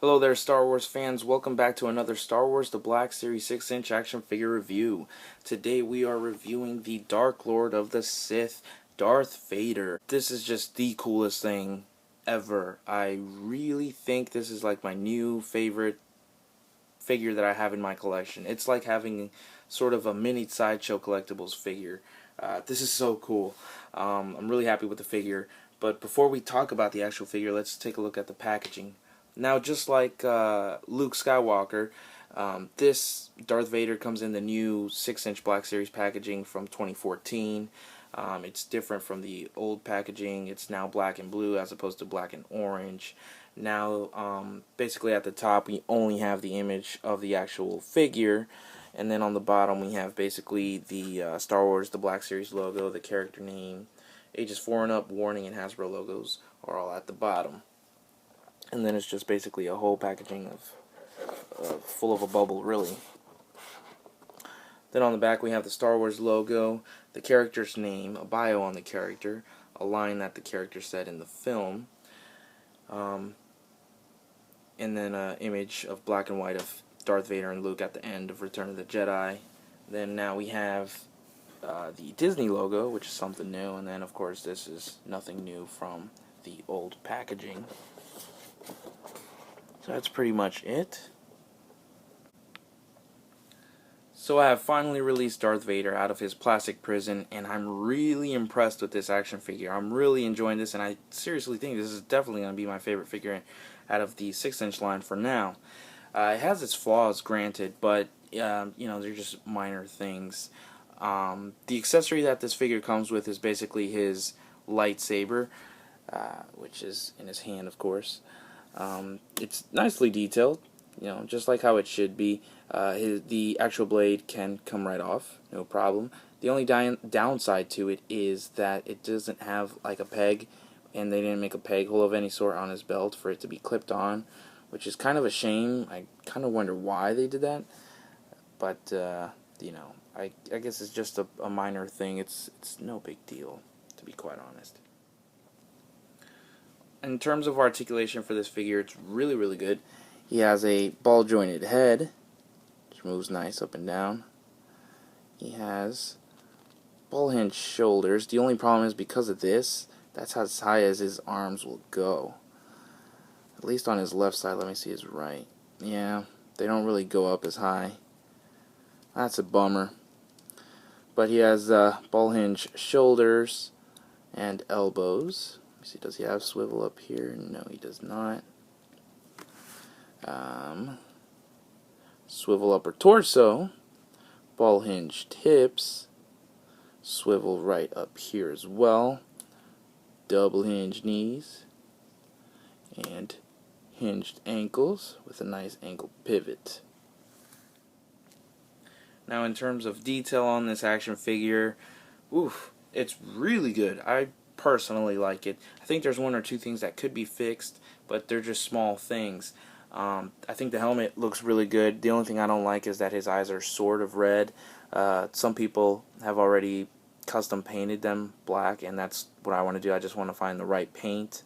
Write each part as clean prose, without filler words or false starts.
Hello there, Star Wars fans. Welcome back to another Star Wars The Black Series 6-inch action figure review. Today we are reviewing the Dark Lord of the Sith, Darth Vader. This is just the coolest thing ever. I really think this is like my new favorite figure that I have in my collection. It's like having sort of a mini Sideshow Collectibles figure. This is so cool. I'm really happy with the figure. But before we talk about the actual figure, let's take a look at the packaging. Now, just like Luke Skywalker, this Darth Vader comes in the new 6-inch Black Series packaging from 2014. It's different from the old packaging. It's now black and blue as opposed to black and orange. Now, basically at the top we only have the image of the actual figure, and then on the bottom we have basically the Star Wars The Black Series logo, the character name, ages 4 and up, warning, and Hasbro logos are all at the bottom. And then it's just basically a whole packaging of full of a bubble, really. Then on the back we have the Star Wars logo, the character's name, a bio on the character, a line that the character said in the film, and then an image of black and white of Darth Vader and Luke at the end of Return of the Jedi. Then now we have the Disney logo, which is something new, and then of course this is nothing new from the old packaging. So that's pretty much it. So I have finally released Darth Vader out of his plastic prison, and I'm really impressed with this action figure. I'm really enjoying this, and I seriously think this is definitely going to be my favorite figure out of the 6-inch line for now. It has its flaws, granted, but they're just minor things. The accessory that this figure comes with is basically his lightsaber, which is in his hand, of course. It's nicely detailed, just like how it should be. The actual blade can come right off, no problem. The only downside to it is that it doesn't have like a peg, and they didn't make a peg hole of any sort on his belt for it to be clipped on, which is kind of a shame. I kind of wonder why they did that, but I guess it's just a minor thing. It's no big deal, to be quite honest. In terms of articulation for this figure, it's really, really good. He has a ball-jointed head, which moves nice up and down. He has ball-hinged shoulders. The only problem is because of this, that's as high as his arms will go. At least on his left side. Let me see his right. Yeah, they don't really go up as high. That's a bummer. But he has ball-hinged shoulders and elbows. Let me see, does he have swivel up here? No, he does not. Swivel upper torso, ball hinged hips, swivel right up here as well, double hinged knees, and hinged ankles with a nice ankle pivot. Now, in terms of detail on this action figure, it's really good. I personally like it. I think there's one or two things that could be fixed, but they're just small things. I think the helmet looks really good. The only thing I don't like is that his eyes are sort of red. Some people have already custom painted them black, and that's what I want to do. I just want to find the right paint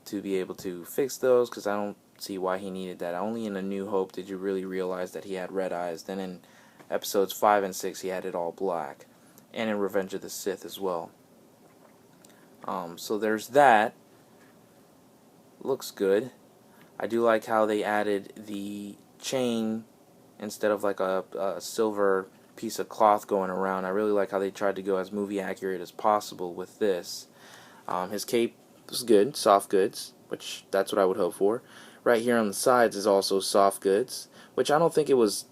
to be able to fix those, because I don't see why he needed that. Only in A New Hope did you really realize that he had red eyes. Then in episodes 5 and 6 he had it all black, and in Revenge of the Sith as well. So there's that. Looks good. I do like how they added the chain instead of like a silver piece of cloth going around. I really like how they tried to go as movie accurate as possible with this. His cape was good, soft goods, which that's what I would hope for. Right here on the sides is also soft goods, which I don't think it was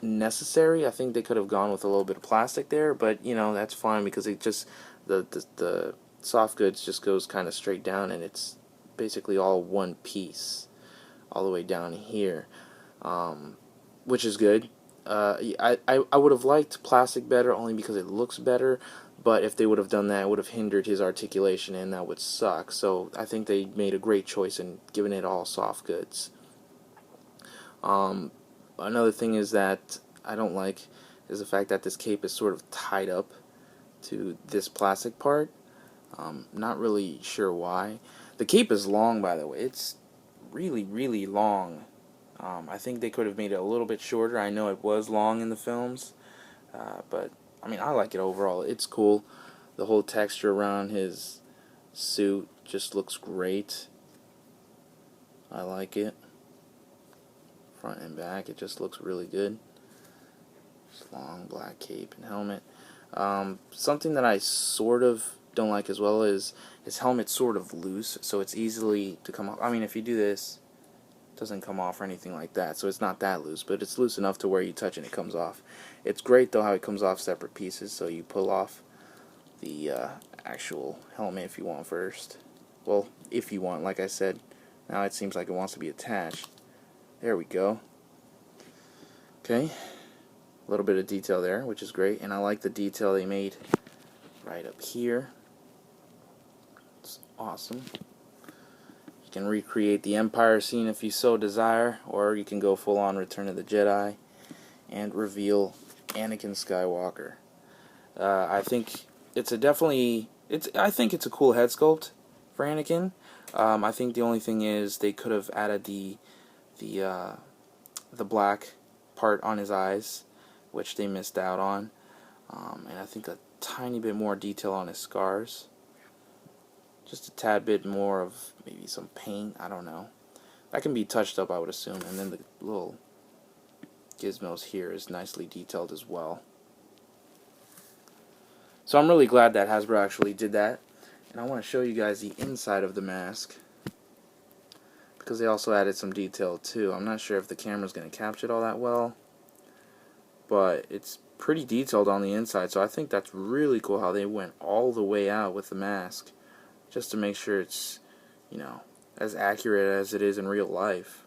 necessary. I think they could have gone with a little bit of plastic there, but that's fine, because it just the soft goods just goes kind of straight down, and it's basically all one piece all the way down here, which is good. I would have liked plastic better, only because it looks better, but if they would have done that, it would have hindered his articulation, and that would suck. So I think they made a great choice in giving it all soft goods. Another thing is that I don't like is the fact that this cape is sort of tied up to this plastic part. Not really sure why. The cape is long, by the way. It's really, really long. I think they could have made it a little bit shorter. I know it was long in the films, but I mean, I like it overall. It's cool. The whole texture around his suit just looks great. I like it. Front and back, it just looks really good. Just long black cape and helmet. Something that I sort of don't like as well is his helmet's sort of loose, so it's easily to come off. I mean, if you do this, it doesn't come off or anything like that, so it's not that loose, but it's loose enough to where you touch it and it comes off. It's great though how it comes off separate pieces, so you pull off the actual helmet if you want first. Well, if you want, like I said. Now it seems like it wants to be attached. There we go. Okay, a little bit of detail there, which is great, and I like the detail they made right up here. It's awesome. You can recreate the Empire scene if you so desire, or you can go full on Return of the Jedi and reveal Anakin Skywalker. I think it's I think it's a cool head sculpt for Anakin. I think the only thing is they could have added the black part on his eyes, which they missed out on, and I think a tiny bit more detail on his scars. Just a tad bit more of maybe some paint. I don't know. That can be touched up, I would assume, and then the little gizmos here is nicely detailed as well. So I'm really glad that Hasbro actually did that. And I want to show you guys the inside of the mask, because they also added some detail too. I'm not sure if the camera's going to capture it all that well, but it's pretty detailed on the inside, so I think that's really cool how they went all the way out with the mask, just to make sure it's, you know, as accurate as it is in real life.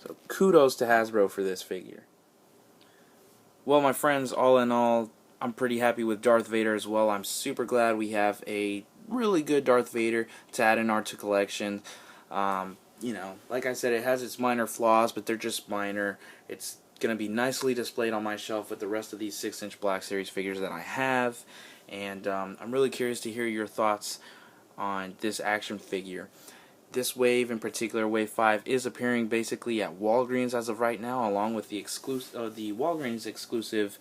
So kudos to Hasbro for this figure. Well, my friends, all in all, I'm pretty happy with Darth Vader as well. I'm super glad we have a really good Darth Vader to add in our collection. You know, like I said, it has its minor flaws, but they're just minor. It's going to be nicely displayed on my shelf with the rest of these 6-inch Black Series figures that I have. And I'm really curious to hear your thoughts on this action figure. This wave in particular, Wave 5, is appearing basically at Walgreens as of right now, along with the Walgreens exclusive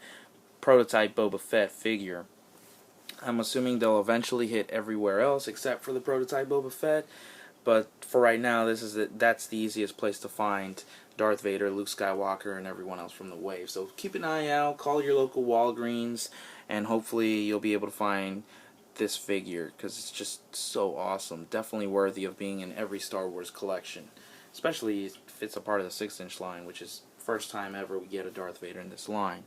prototype Boba Fett figure. I'm assuming they'll eventually hit everywhere else except for the prototype Boba Fett, but for right now, that's the easiest place to find Darth Vader, Luke Skywalker, and everyone else from the wave. So keep an eye out, call your local Walgreens, and hopefully you'll be able to find this figure, because it's just so awesome. Definitely worthy of being in every Star Wars collection, especially if it's a part of the 6-inch line, which is first time ever we get a Darth Vader in this line.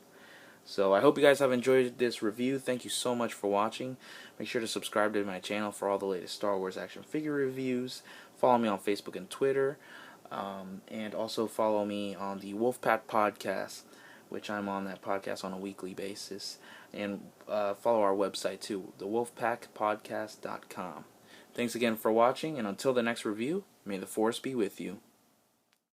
So I hope you guys have enjoyed this review. Thank you so much for watching. Make sure to subscribe to my channel for all the latest Star Wars action figure reviews. Follow me on Facebook and Twitter. And also follow me on the Wolfpack Podcast, which I'm on that podcast on a weekly basis. And follow our website too, thewolfpackpodcast.com. Thanks again for watching, and until the next review, may the Force be with you.